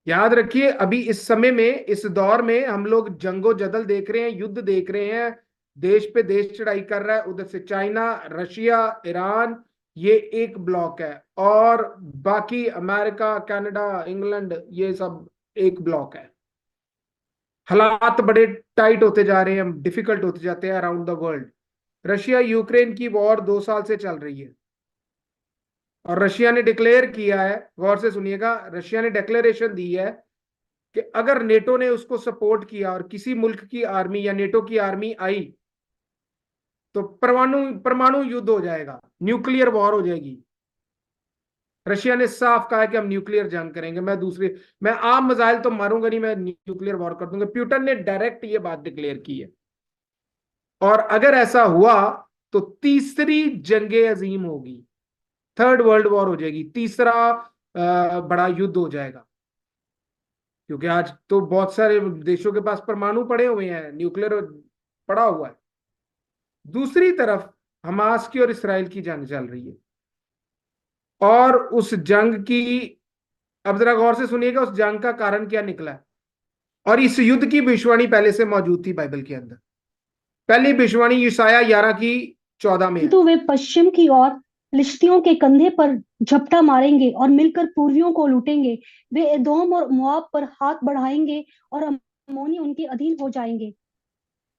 याद रखिए, अभी इस समय में, इस दौर में हम लोग जंगो जदल देख रहे हैं, युद्ध देख रहे हैं, देश पे देश चढ़ाई कर रहा है। उधर से चाइना, रशिया, ईरान, ये एक ब्लॉक है, और बाकी अमेरिका, कनाडा, इंग्लैंड, ये सब एक ब्लॉक है। हालात बड़े टाइट होते जा रहे हैं, डिफिकल्ट होते जाते हैं around the world. Russia Ukraine की वॉर 2 साल से चल रही है, और रशिया ने डिक्लेयर किया है, गौर से सुनिएगा, रशिया ने डिक्लेरेशन दी है कि अगर नेटो ने उसको सपोर्ट किया और किसी मुल्क की आर्मी या नेटो की आर्मी आई, तो परमाणु परमाणु युद्ध हो जाएगा, न्यूक्लियर वॉर हो जाएगी। रशिया ने साफ कहा है कि हम न्यूक्लियर जंग करेंगे, मैं आम मिसाइल तो मारूंगा नहीं, मैं न्यूक्लियर वॉर कर दूंगा। प्यूटन ने डायरेक्ट ये बात डिक्लेयर की है। और अगर ऐसा हुआ तो तीसरी जंगे अजीम होगी, थर्ड वर्ल्ड वॉर हो जाएगी, तीसरा बड़ा युद्ध हो जाएगा। क्योंकि आज तो बहुत सारे देशों के पास परमाणु पड़े हुए हैं, न्यूक्लियर पड़ा हुआ है। दूसरी तरफ हमास की और इसराइल की जंग चल रही है, और उस जंग की, अब जरा गौर से सुनिएगा, उस जंग का कारण क्या निकला है। और इस युद्ध की भविष्यवाणी पहले से मौजूद थी बाइबल के अंदर। पहली भविष्यवाणी यशायाह 11:14 में है। तो वे पश्चिम की ओर फिलिश्तियों के कंधे पर झपटा मारेंगे और मिलकर पूर्वियों को लूटेंगे। वे एदोम और मोआब पर हाथ बढ़ाएंगे और अम्मोनी उनके अधीन हो जाएंगे।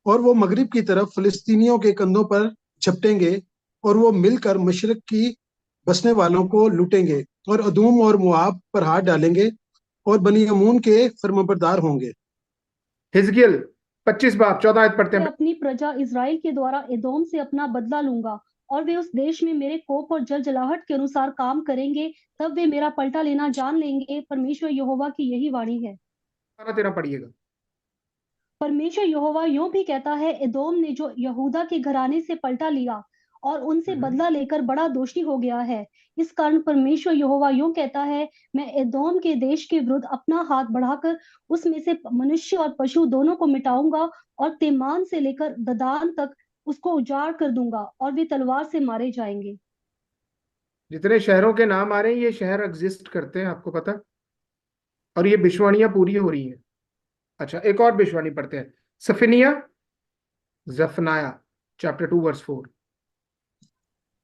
और वो मगरिब की तरफ फिलिस्तीनियों के कंधों पर झपटेंगे, और वो मिलकर मशरक की बसने वालों को लूटेंगे, और अदूम और मुआब पर हाथ डालेंगे, और बनी अमून के फर्माबरदार होंगे। हिजकियल 25 बाब 14 आयत पढ़ते मैं हैं। अपनी प्रजा इज़राइल के द्वारा एदोम से अपना बदला लूंगा, और वे उस देश में मेरे कोप और जलजलाहट के अनुसार काम करेंगे। तब वे मेरा पलटा लेना जान लेंगे। परमेश्वर यहोवा की यही वाणी है। 12-13 पढ़िएगा। परमेश्वर यहोवा यूं भी कहता है, एदोम ने जो यहूदा के घराने से पलटा लिया और उनसे बदला लेकर बड़ा दोषी हो गया है। इस कारण परमेश्वर यहोवा यूं कहता है, मैं एदोम के देश के विरुद्ध अपना हाथ बढ़ाकर उसमें से मनुष्य और पशु दोनों को मिटाऊंगा, और तेमान से लेकर ददान तक उसको उजाड़ कर दूंगा, और वे तलवार से मारे जाएंगे। जितने शहरों के नाम आ रहे हैं, ये शहर एग्जिस्ट करते हैं, आपको पता है? और ये भविष्यवाणियां पूरी हो रही हैं। अच्छा, एक और भविष्यवाणी पढ़ते हैं, सफिनिया, जफनाया चैप्टर 2 वर्स 4।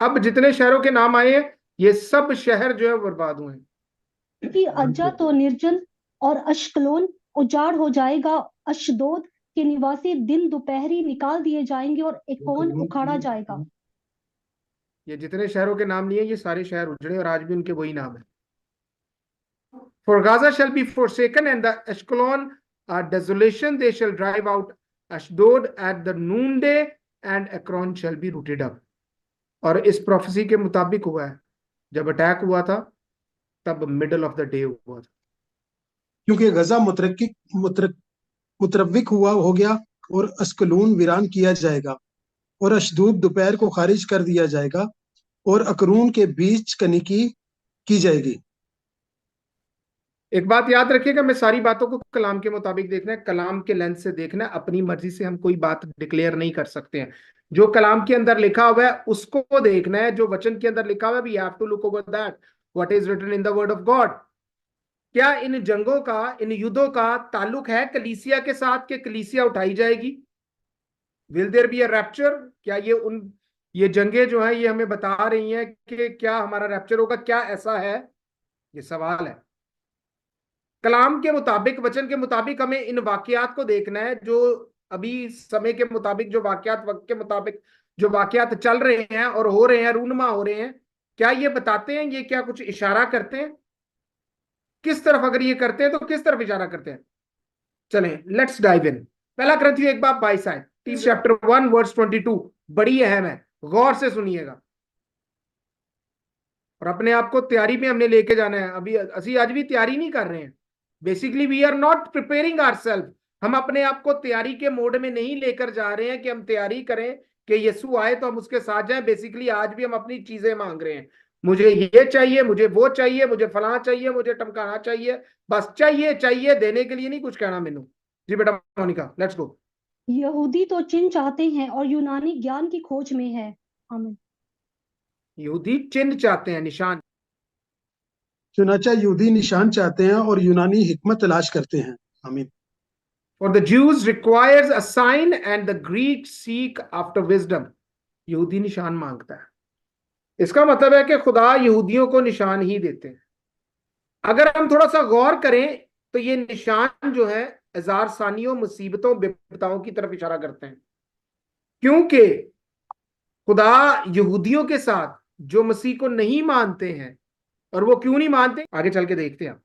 अब जितने शहरों के नाम आए हैं, ये सब शहर जो है बर्बाद हुए हैं। कि अज्जा तो निर्जन और अश्कलोन उजाड़ हो जाएगा। अशदोद के निवासी दिन दोपहरी निकाल दिए जाएंगे और एकोन उखाड़ा जाएगा। ये जितने शहरों के नाम लिए, ये सारे शहर उजड़े, और आज भी उनके वही नाम है। For Gaza shall be forsaken, and the Ashkelon desolation. They shall drive out Ashdod at the noonday, and Ekron shall be rooted up. और इस प्रोफेसी के मुताबिक हुआ है, जब अटैक हुआ था तब मिडल ऑफ द डे हुआ था। क्योंकि गजा मुतरविक हुआ हो गया, और अस्कलून वीरान किया जाएगा, और अशदूद दोपहर को खारिज कर दिया जाएगा, और अकरून के बीच कनिकी की जाएगी। एक बात याद रखिएगा, मैं सारी बातों को कलाम के मुताबिक देखना है, कलाम के लेंस से देखना है। अपनी मर्जी से हम कोई बात डिक्लेयर नहीं कर सकते हैं। जो कलाम के अंदर लिखा हुआ है उसको देखना है, जो वचन के अंदर लिखा हुआ है, we have to look over that what is written in the word of God. क्या इन जंगों का, इन युद्धों का ताल्लुक है कलीसिया के साथ, कि कलीसिया उठाई जाएगी? Will there be a rapture? क्या ये जंगे जो हैं, ये हमें बता रही हैं कि क्या हमारा रैप्चर होगा? क्या ऐसा है? ये सवाल है। कलाम के मुताबिक, वचन के मुताबिक हमें इन वाकयात को देखना है, जो अभी समय के मुताबिक, जो वाकयात, वक्त के मुताबिक जो वाकयात चल रहे हैं और हो रहे हैं, रूनुमा हो रहे हैं, क्या ये बताते हैं, ये क्या कुछ इशारा करते हैं? किस तरफ अगर ये करते हैं तो किस तरफ इशारा करते हैं? चलें, लेट्स डाइव इन। पहला ग्रंथियों 1 बाब 22 आयत, चैप्टर 1 वर्स 22, बड़ी अहम है, गौर से सुनिएगा। और अपने आप को तैयारी में हमने लेके जाना है। अभी असि आज भी तैयारी नहीं कर रहे हैं। Basically we are not preparing ourself. हम अपने आप को तैयारी के मोड में नहीं लेकर जा रहे हैं कि हम तैयारी करें कि यीशु आए तो हम उसके साथ जाएं। बेसिकली आज भी हम अपनी चीजें मांग रहे हैं, मुझे ये चाहिए, मुझे वो चाहिए, मुझे फलां चाहिए, मुझे टमकाना चाहिए, बस चाहिए चाहिए, देने के लिए नहीं कुछ कहना मैनू। जी बेटा मोनिका, लेट्स गो। यहूदी तो चिन्ह चाहते हैं और यूनानी ज्ञान की खोज में है। आमीन। यहूदी चिन्ह चाहते हैं, निशान। चुनाचा यहूदी निशान चाहते हैं और यूनानी हिकमत तलाश करते हैं। आमीन। For the Jews requires a sign and the Greeks seek after wisdom. यहूदी निशान मांगता है। इसका मतलब है कि खुदा यहूदियों को निशान ही देते हैं। अगर हम थोड़ा सा गौर करें तो ये निशान जो है हजार सानियों, मुसीबतों, विपदाओं की तरफ इशारा करते हैं, क्योंकि खुदा यहूदियों के साथ जो मसीह को नहीं मानते हैं, और वो क्यों नहीं मानते आगे चल के देखते हैं।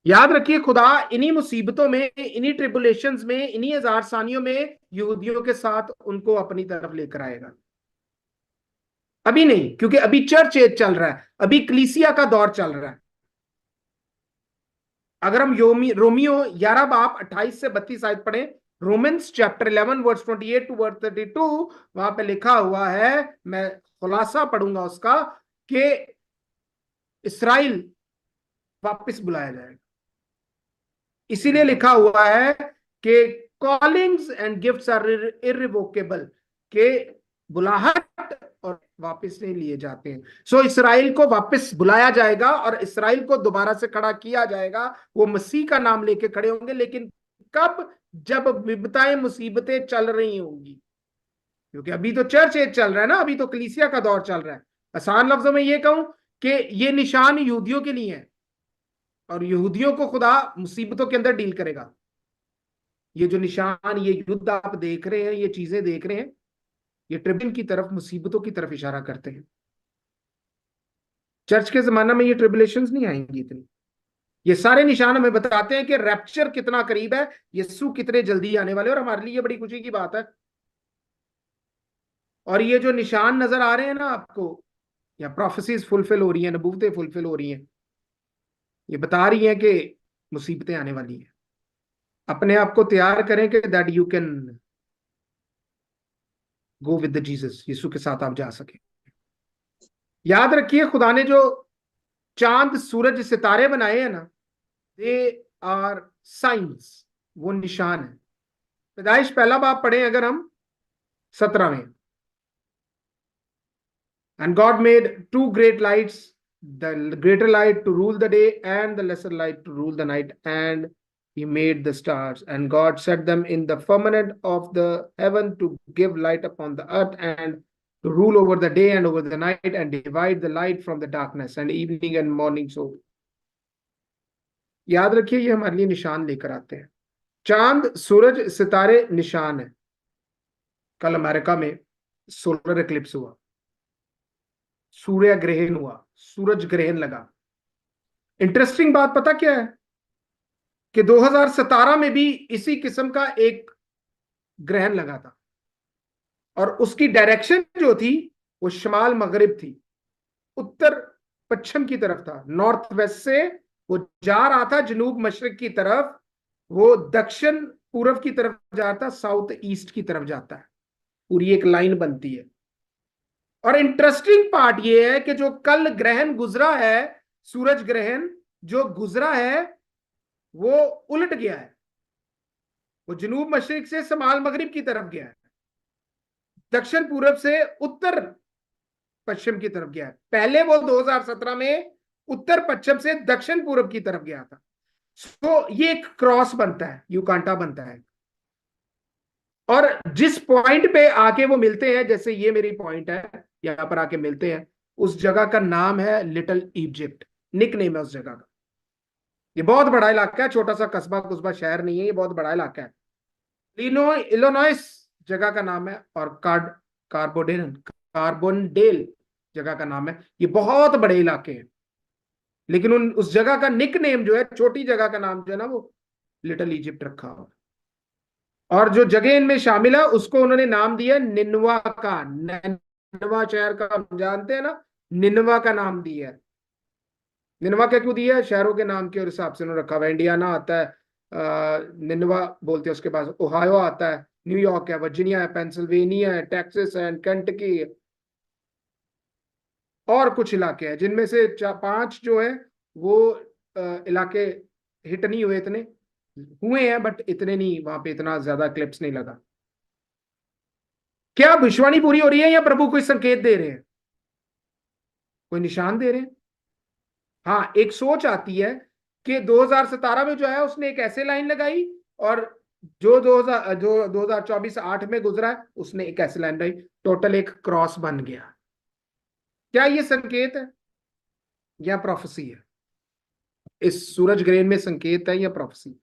याद रखिए, खुदा इन्हीं मुसीबतों में, इन्हीं ट्रिबुलेशंस में, इन्हीं हजार सानियों में यहूदियों के साथ उनको अपनी तरफ लेकर आएगा। अभी नहीं, क्योंकि अभी चर्च एज चल रहा है, अभी कलीसिया का दौर चल रहा है। अगर हम रोमियो 11 बाब 28 से 32 आयत पढ़े, Romans chapter 11 verse 28 to verse 32, वहां पे लिखा हुआ है, मैं खुलासा पढ़ूंगा उसका, कि इस्राएल वापस बुलाया जाएगा। इसीलिए लिखा हुआ है कि callings and gifts are irrevocable, के बुलाहट और वापस नहीं लिए जाते हैं। सो इस्राएल को वापस बुलाया जाएगा और इस्राएल को दोबारा से खड़ा किया जाएगा। वो मसीह का नाम लेके खड़े होंगे, लेकिन कब? जब विपदाएं, मुसीबतें चल रही होंगी। क्योंकि अभी तो चर्च एज चल रहा है ना, अभी तो कलीसिया का दौर चल रहा है। आसान लफ्जों में ये कहूं कि ये निशान यहूदियों के लिए है, और यहूदियों को खुदा मुसीबतों के अंदर डील करेगा। ये जो निशान, ये युद्ध आप देख रहे हैं, ये चीजें देख रहे हैं, ये ट्रिब्यून की तरफ, मुसीबतों की तरफ इशारा करते हैं। चर्च के जमाना में ये ट्रिबुलेशंस नहीं आएंगी इतनी। ये सारे निशान हमें बताते हैं कि रैप्चर कितना करीब है, यीशु कितने जल्दी आने वाले, और हमारे लिए ये बड़ी खुशी की बात है। और ये जो निशान नजर आ रहे हैं ना आपको, या प्रोफेसीज फुलफिल हो रही हैं, नबूवतें फुलफिल हो रही हैं, ये बता रही हैं कि मुसीबतें आने वाली हैं। अपने आप को तैयार करें कि that you can go with Jesus, यीशु के साथ आप जा सके। याद रखिए, खुदा ने जो चांद, सूरज, सितारे बनाए हैं ना, दे आर साइंस, वो निशान है। पैदाइश पहला बाब पढ़े अगर हम 17 में, and God made two great lights, the greater light to rule the day and the lesser light to rule the night, and he made the stars, and God set them in the firmament of the heaven to give light upon the earth, and to rule over the day and over the night, and divide the light from the darkness, and evening and morning. So याद रखिए, ये हमारे लिए निशान लेकर आते हैं। चांद, सूरज, सितारे निशान है। कल अमेरिका में सोलर एक्लिप्स हुआ, सूर्य ग्रहण हुआ, सूरज ग्रहण लगा। इंटरेस्टिंग बात पता क्या है कि 2017 में भी इसी किस्म का एक ग्रहण लगा था, और उसकी डायरेक्शन जो थी वो शमाल मगरिब थी, उत्तर पश्चिम की तरफ था। नॉर्थ वेस्ट से वो जा रहा था जनूब मशरिक की तरफ, वो दक्षिण पूर्व की तरफ जाता, साउथ ईस्ट की तरफ जाता है, पूरी एक लाइन बनती है। और इंटरेस्टिंग पार्ट ये है कि जो कल ग्रहण गुजरा है, सूरज ग्रहण जो गुजरा है, वो उलट गया है। वो जनूब मशरिक से शमाल मगरिब की तरफ गया है, दक्षिण पूर्व से उत्तर पश्चिम की तरफ गया है। पहले वो 2017 में उत्तर पश्चिम से दक्षिण पूर्व की तरफ गया था। तो ये एक क्रॉस बनता है, यू कांटा बनता है, और जिस पॉइंट पे आके वो मिलते हैं, जैसे ये मेरी पॉइंट है, यहां पर आके मिलते हैं, उस जगह का नाम है लिटिल इजिप्ट, निक नेम है उस जगह का। ये बहुत बड़ा इलाका है, छोटा सा कस्बा कुस्बा शहर नहीं है, ये बहुत बड़ा इलाका है। इलिनॉइस जगह का नाम है, और कार्बोनडेल जगह का नाम है। ये बहुत बड़े इलाके हैं, लेकिन उस जगह का निक नेम जो है, छोटी जगह का नाम जो है ना, वो लिटिल इजिप्ट रखा हुआ। और जो जगह इनमें शामिल है उसको उन्होंने नाम दिया निनवा का। निनवा शहर का हम जानते हैं ना, निनवा का नाम दिया है। निनवा क्या क्यों दिया है? शहरों के नाम के हिसाब से उन्होंने रखा हुआ। इंडियाना आता है, निनवा बोलते हैं, उसके पास ओहायो आता है, न्यूयॉर्क है, वर्जीनिया है, पेंसिल्वेनिया है, टेक्सास है, केंटकी है, और कुछ इलाके हैं, जिनमें से 5 जो है वो इलाके हिट नहीं हुए, इतने हुए हैं बट इतने नहीं, वहां पे इतना ज्यादा क्लिप्स नहीं लगा। क्या भविष्यवाणी पूरी हो रही है, या प्रभु कोई संकेत दे रहे हैं, कोई निशान दे रहे हैं? हाँ, एक सोच आती है कि 2017 में जो है उसने एक ऐसे लाइन लगाई, और जो 2024 8 में गुजरा है उसने एक ऐसे लाइन लगाई, टोटल एक क्रॉस बन गया। क्या ये संकेत है या प्रोफेसी है? इस सूरज ग्रहण में संकेत है या प्रोफेसी?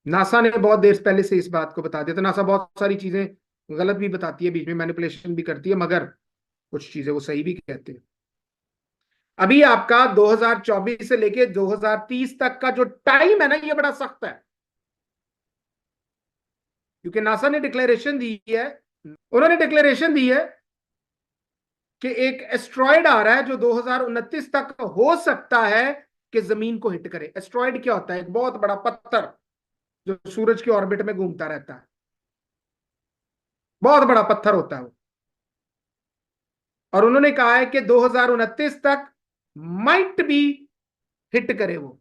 नासा ने बहुत देर पहले से इस बात को बता दिया था। नासा बहुत सारी चीजें गलत भी बताती है, बीच में मैनिपुलेशन भी करती है, मगर कुछ चीजें वो सही भी कहते हैं। अभी आपका 2024 से लेके 2030 तक का जो टाइम है ना, ये बड़ा सख्त है, क्योंकि नासा ने डिक्लेरेशन दी है, उन्होंने डिक्लेरेशन दी है कि एक एस्ट्रॉयड आ रहा है जो 2029 तक हो सकता है कि जमीन को हिट करे। एस्ट्रॉयड क्या होता है? एक बहुत बड़ा पत्थर जो सूरज के ऑर्बिट में घूमता रहता है, बहुत बड़ा पत्थर होता है वो। और उन्होंने कहा है कि 2029 तक माइट बी हिट करे वो,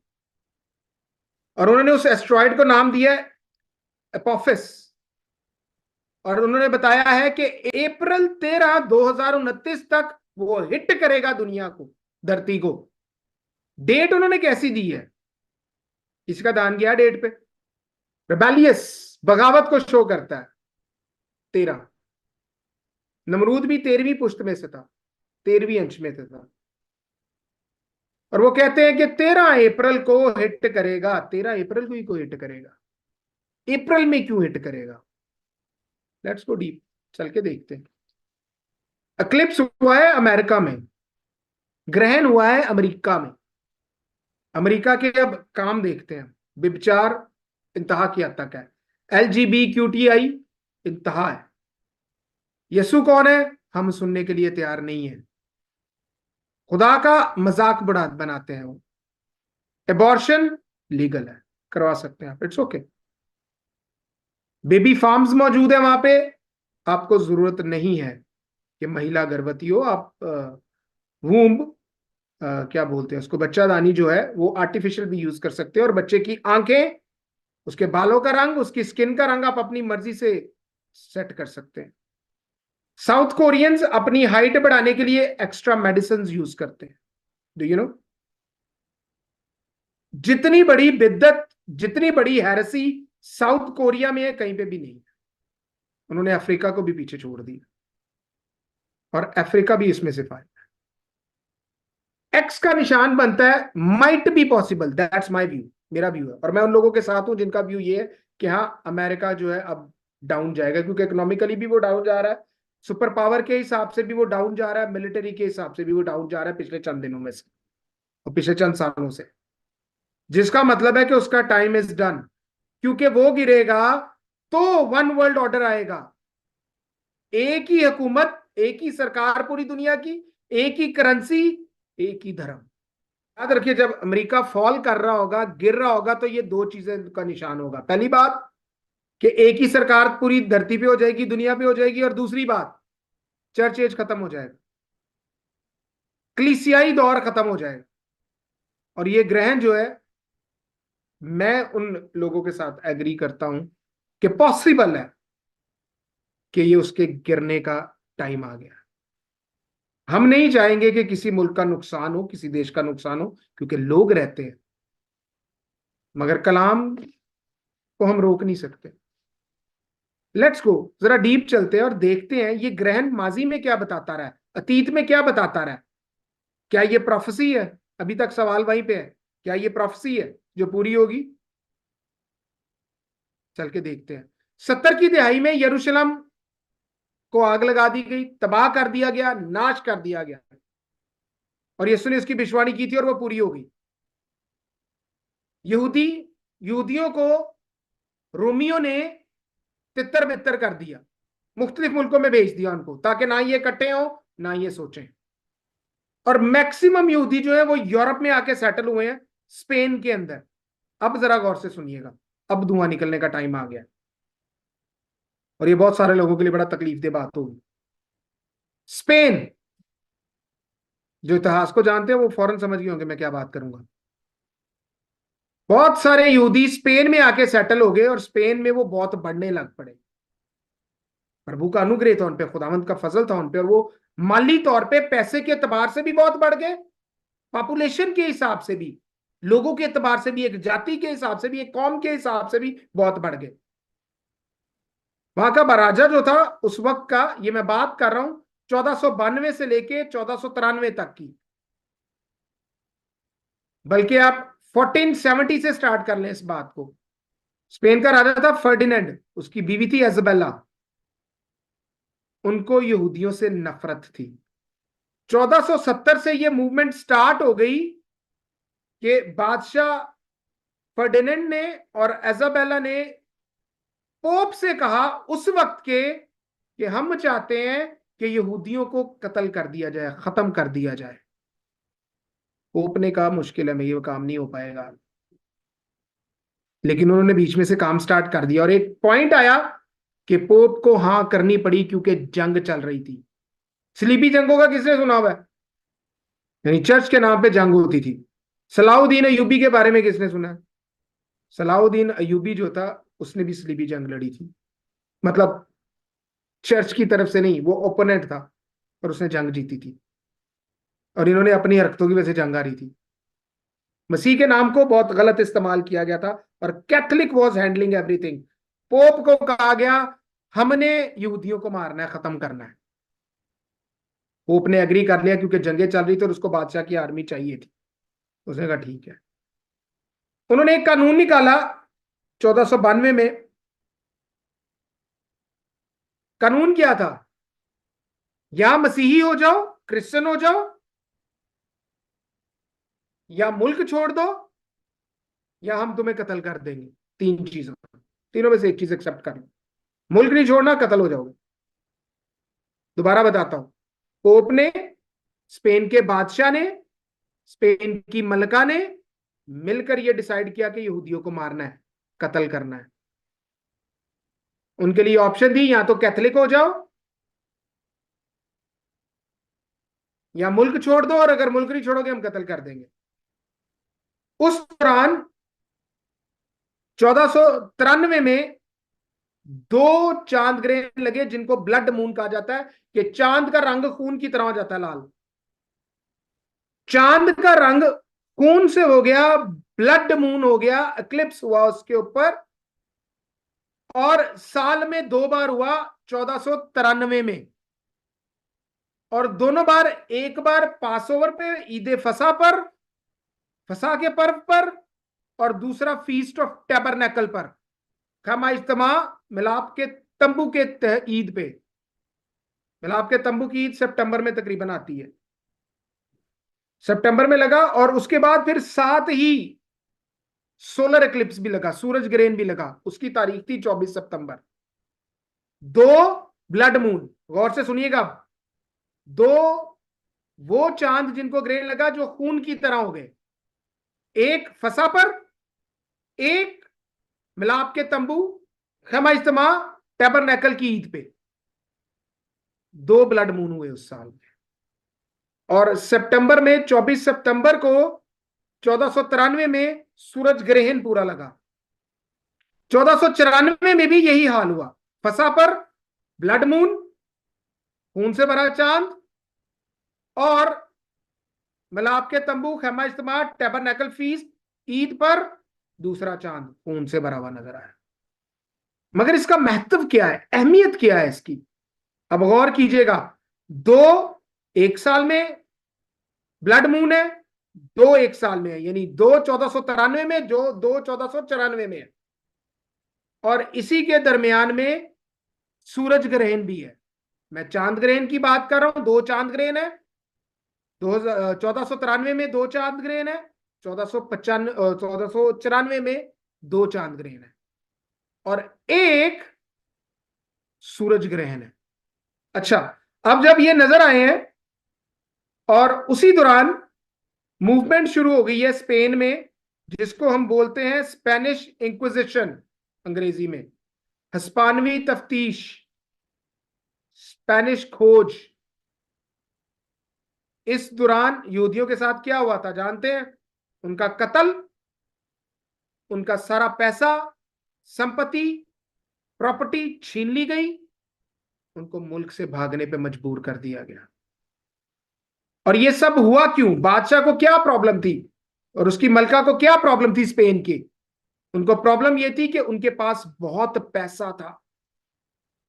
और उन्होंने उस एस्ट्रॉयड को नाम दिया एपोफिस। और उन्होंने बताया है कि अप्रैल 13 2029 तक वो हिट करेगा दुनिया को, धरती को। डेट उन्होंने कैसी दी है? इसका ध्यान गया डेट पे? रिबेलियस, बगावत को शो करता है 13। नमरूद भी 13वीं पुश्त में से था, 13वीं अंश में से था, और वो कहते हैं कि 13 अप्रैल को हिट करेगा। 13 अप्रैल को ही को हिट करेगा, अप्रैल में क्यों हिट करेगा? लेट्स गो डीप, चल के देखते हैं। एक्लिप्स हुआ है अमेरिका में, ग्रहण हुआ है अमेरिका में। अमेरिका के अब काम देखते हैं। विचार इंतहा की हद तक है, LGBTQI इंतहा है। यसु कौन है? हम सुनने के लिए तैयार नहीं है। खुदा का मजाक बनाते हैं वो। एबॉर्शन लीगल है, करवा सकते हैं आप, इट्स ओके। बेबी फार्म्स मौजूद है वहां पे, आपको जरूरत नहीं है कि महिला गर्भवती हो। आप वूम्ब क्या बोलते हैं उसको, बच्चादानी जो है वो आर्टिफिशियल भी यूज कर सकते हैं, और बच्चे की आंखें, उसके बालों का रंग, उसकी स्किन का रंग आप अपनी मर्जी से सेट कर सकते हैं। साउथ कोरियंस अपनी हाइट बढ़ाने के लिए एक्स्ट्रा मेडिसिन यूज करते हैं, डू यू नो? जितनी बड़ी बिद्दत, जितनी बड़ी हेरेसी साउथ कोरिया में है, कहीं पे भी नहीं है। उन्होंने अफ्रीका को भी पीछे छोड़ दिया, और अफ्रीका भी इसमें से फायदा। एक्स का निशान बनता है might be possible, that's my view, मेरा व्यू है, और मैं उन लोगों के साथ हूं जिनका व्यू ये है कि हाँ, अमेरिका जो है अब डाउन जाएगा, क्योंकि इकोनॉमिकली भी वो डाउन जा रहा है, सुपर पावर के हिसाब से भी वो डाउन जा रहा है, मिलिट्री के हिसाब से भी वो डाउन जा रहा है पिछले चंद दिनों में से और पिछले चंद सालों से, जिसका मतलब है कि उसका टाइम इज डन। क्योंकि वो गिरेगा तो वन वर्ल्ड ऑर्डर आएगा, एक ही हुकूमत, एक ही सरकार पूरी दुनिया की, एक ही करेंसी, एक ही धर्म। याद रखिए, जब अमेरिका फॉल कर रहा होगा, गिर रहा होगा, तो ये दो चीजें का निशान होगा। पहली बात कि एक ही सरकार पूरी धरती पे हो जाएगी, दुनिया पे हो जाएगी, और दूसरी बात, चर्च एज खत्म हो जाएगा, कलीसियाई दौर खत्म हो जाएगा। और ये ग्रहण जो है, मैं उन लोगों के साथ एग्री करता हूं कि पॉसिबल है कि ये उसके गिरने का टाइम आ गया। हम नहीं चाहेंगे कि किसी मुल्क का नुकसान हो, किसी देश का नुकसान हो, क्योंकि लोग रहते हैं, मगर कलाम को हम रोक नहीं सकते। लेट्स गो, जरा डीप चलते हैं और देखते हैं ये ग्रहण माजी में क्या बताता रहा है, अतीत में क्या बताता रहा है। क्या ये प्रोफेसी है? अभी तक सवाल वहीं पे है, क्या ये प्रोफेसी है जो पूरी होगी? चल के देखते हैं। 70 की दिहाई में यरूशलेम को आग लगा दी गई, तबाह कर दिया गया, नाश कर दिया गया, और यीशु ने इसकी भविष्यवाणी की थी और वो पूरी हो गई। यहूदियों को रोमियो ने तितर बितर कर दिया, मुख्तलिफ मुल्कों में भेज दिया उनको, ताकि ना ये इकट्ठे हो ना ये सोचें। और मैक्सिमम यहूदी जो है वो यूरोप में आके सेटल हुए हैं, स्पेन के अंदर। अब जरा गौर से सुनिएगा, अब धुआं निकलने का टाइम आ गया, और ये बहुत सारे लोगों के लिए बड़ा तकलीफ दे बात होगी। स्पेन, जो इतिहास को जानते हैं वो फौरन समझ गए होंगे मैं क्या बात करूंगा। बहुत सारे यहूदी स्पेन में आके सेटल हो गए, और स्पेन में वो बहुत बढ़ने लग पड़े। प्रभु का अनुग्रह था उन पे, खुदावंत का फजल था उन पे, और वो माली तौर पे पैसे के एतबार से भी बहुत बढ़ गए, पॉपुलेशन के हिसाब से भी, लोगों के एतबार से भी, एक जाति के हिसाब से भी, एक कौम के हिसाब से भी बहुत बढ़ गए। वहां का महाराजा जो था उस वक्त का, ये मैं बात कर रहा हूं 1492 से लेके 1493 तक की, बल्कि आप 1470 से स्टार्ट कर लें इस बात को। स्पेन का राजा था फर्डिनेंड, उसकी बीवी थी इजाबेला। उनको यहूदियों से नफरत थी। 1470 से ये मूवमेंट स्टार्ट हो गई कि बादशाह फर्डिनेंड ने और इजाबेला ने पोप से कहा उस वक्त के कि हम चाहते हैं कि यहूदियों को कत्ल कर दिया जाए, खत्म कर दिया जाए। पोप ने कहा मुश्किल है, मैं ये काम नहीं हो पाएगा, लेकिन उन्होंने बीच में से काम स्टार्ट कर दिया। और एक पॉइंट आया कि पोप को हाँ करनी पड़ी क्योंकि जंग चल रही थी। स्लीपी जंगों का किसने सुना हुआ है? यानी चर्च के नाम पे जंग होती थी। सलाउद्दीन अयूबी के बारे में किसने सुना है? सलाउद्दीन अयूबी जो था उसने भी स्लीपी जंग लड़ी थी, मतलब चर्च की तरफ से नहीं, वो ओपोनेंट था और उसने जंग जीती थी। और इन्होंने अपनी हरकतों की वजह से जंग हारी थी। मसीह के नाम को बहुत गलत इस्तेमाल किया गया था और Catholic was handling everything. Pope को कहा गया हमने यहूदियों को मारना है, खत्म करना है। पोप ने एग्री कर लिया क्योंकि जंगें चल रही थी और उसको बादशाह की आर्मी चाहिए थी। उसने कहा ठीक है। उन्होंने एक कानून निकाला 1492 में। कानून क्या था? या मसीही हो जाओ, क्रिश्चियन हो जाओ, या मुल्क छोड़ दो, या हम तुम्हें कत्ल कर देंगे। तीन चीजों, तीनों में से एक चीज एक्सेप्ट कर लो। मुल्क नहीं छोड़ना, कत्ल हो जाओगे। दोबारा बताता हूं, पोप ने, स्पेन के बादशाह ने, स्पेन की मलका ने मिलकर यह डिसाइड किया कि यहूदियों को मारना है, कत्ल करना है। उनके लिए ऑप्शन दी, या तो कैथलिक हो जाओ या मुल्क छोड़ दो, और अगर मुल्क नहीं छोड़ोगे हम कत्ल कर देंगे। उस दौरान 1493 में दो चांद ग्रहण लगे जिनको ब्लड मून कहा जाता है, कि चांद का रंग खून की तरह हो जाता है, लाल। चांद का रंग खून से हो गया, ब्लड मून हो गया, एक्लिप्स हुआ उसके ऊपर। और साल में 2 बार हुआ, 1493 में। और दोनों बार, एक बार पास ओवर पे, ईद फसा पर, फसा के पर्व पर, और दूसरा फीस्ट ऑफ टैबरनेकल पर, खमा इज्तिमा, मिलाप के तंबू के ईद पे। मिलाप के तंबू की ईद सितंबर में तकरीबन आती है, सितंबर में लगा। और उसके बाद फिर साथ ही सोलर एक्लिप्स भी लगा, सूरज ग्रहण भी लगा। उसकी तारीख थी 24 सितंबर। दो ब्लड मून, गौर से सुनिएगा, दो वो चांद जिनको ग्रहण लगा जो खून की तरह हो गए, एक फसा पर, एक मिलाप के तंबू, खैमा इज्तिमा, टैबरनेकल की ईद पे। 2 ब्लड मून हुए उस साल में। और सितंबर में, 24 सितंबर को 1493 में सूरज ग्रहण पूरा लगा। 1494 में भी यही हाल हुआ, फसा पर, ब्लड मून, खून से भरा चांद, और मिलाप के तंबू, खैमा इज्तिमा, टैबरनेकल फीस्ट, ईद पर दूसरा चांद खून से भरा हुआ नजर आया। मगर इसका महत्व क्या है, अहमियत क्या है इसकी? अब गौर कीजिएगा, दो एक साल में ब्लड मून है, दो एक साल में है, यानी दो 1493 में, जो दो 1494 में है। और इसी के दरमियान में सूरज ग्रहण भी है। मैं चांद ग्रहण की बात कर रहा हूं, दो चांद ग्रहण है। 1493 में दो चांद ग्रहण है, 1494 में दो चांद ग्रहण है, और एक सूरज ग्रहण है। अच्छा, अब जब ये नजर आए हैं, और उसी दौरान मूवमेंट शुरू हो गई है स्पेन में, जिसको हम बोलते हैं स्पेनिश इंक्विजिशन, अंग्रेजी में हस्पानवी तफ्तीश, स्पेनिश खोज। इस दौरान यहूदियों के साथ क्या हुआ था जानते हैं? उनका कत्ल, उनका सारा पैसा, संपत्ति, प्रॉपर्टी छीन ली गई, उनको मुल्क से भागने पे मजबूर कर दिया गया। और ये सब हुआ क्यों? बादशाह को क्या प्रॉब्लम थी और उसकी मलका को क्या प्रॉब्लम थी स्पेन की? उनको प्रॉब्लम ये थी कि उनके पास बहुत पैसा था,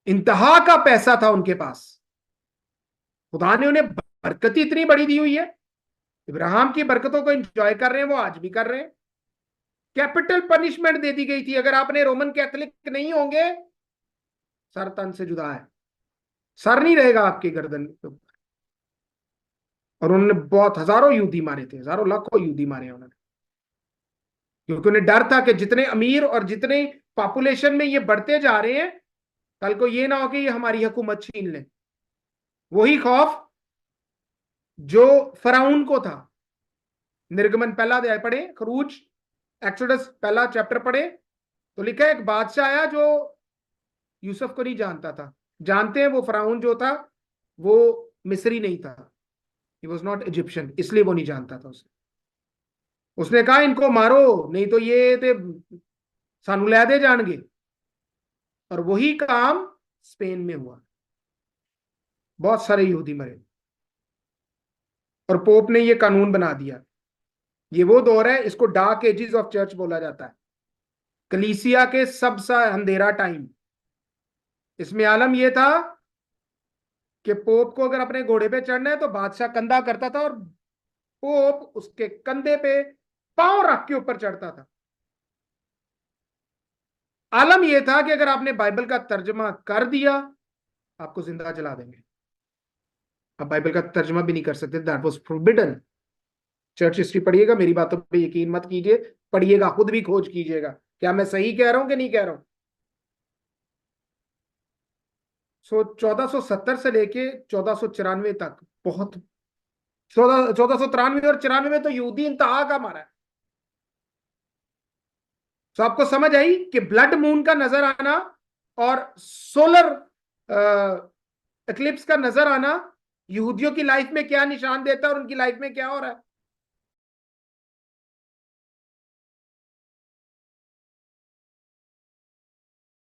इंतहा का पैसा था उनके पास। खुदा ने उन्हें बरकत इतनी बड़ी दी हुई है, इब्राहिम की बरकतों को एंजॉय कर रहे हैं, वो आज भी कर रहे हैं। कैपिटल पनिशमेंट दे दी गई थी, अगर आपने रोमन कैथोलिक नहीं होंगे सर तन से जुदा है, सर नहीं रहेगा आपकी गर्दन के ऊपर। और उन्होंने बहुत हजारों यहूदी मारे थे, हजारों लाखों यहूदी मारे उन्होंने, क्योंकि उन्हें डर था कि जितने अमीर और जितने पॉपुलेशन में ये बढ़ते जा रहे हैं, कल को ये ना हो कि ये हमारी हुकूमत छीन ले। वही खौफ जो फराउन को था। निर्गमन पहला अध्याय पढ़े, खरूज, एक्सोडस पहला चैप्टर पढ़े, तो लिखा है एक बादशाह आया जो यूसुफ को नहीं जानता था। जानते हैं वो फराउन जो था वो मिस्री नहीं था, ही वॉज नॉट इजिप्शियन, इसलिए वो नहीं जानता था उसे। उसने कहा इनको मारो नहीं तो ये ते सानू लै दे जाएंगे। और वही काम स्पेन में हुआ, बहुत सारे यहूदी मरे और पोप ने ये कानून बना दिया। ये वो दौर है, इसको डार्क एजेस ऑफ चर्च बोला जाता है, कलीसिया के सबसे अंधेरा टाइम। इसमें आलम यह था कि पोप को अगर अपने घोड़े पे चढ़ना है तो बादशाह कंधा करता था और पोप उसके कंधे पे पांव रख के ऊपर चढ़ता था। आलम यह था कि अगर आपने बाइबल का तर्जमा कर दिया आपको जिंदा जला देंगे। आप बाइबल का तर्जमा भी नहीं कर सकते, that was forbidden. Church history पढ़िएगा, मेरी बातों पे यकीन मत कीजिए, पढ़िएगा, खुद भी खोज कीजिएगा क्या मैं सही कह रहा हूं कि नहीं कह रहा हूं। 1470 से लेके 1494 तक, बहुत 1493 और 94 में तो यहूदी इंतहा का मारा है। तो आपको समझ आई कि ब्लड मून का नजर आना और सोलर एक्लिप्स का नजर आना यहूदियों की लाइफ में क्या निशान देता है और उनकी लाइफ में क्या हो रहा है।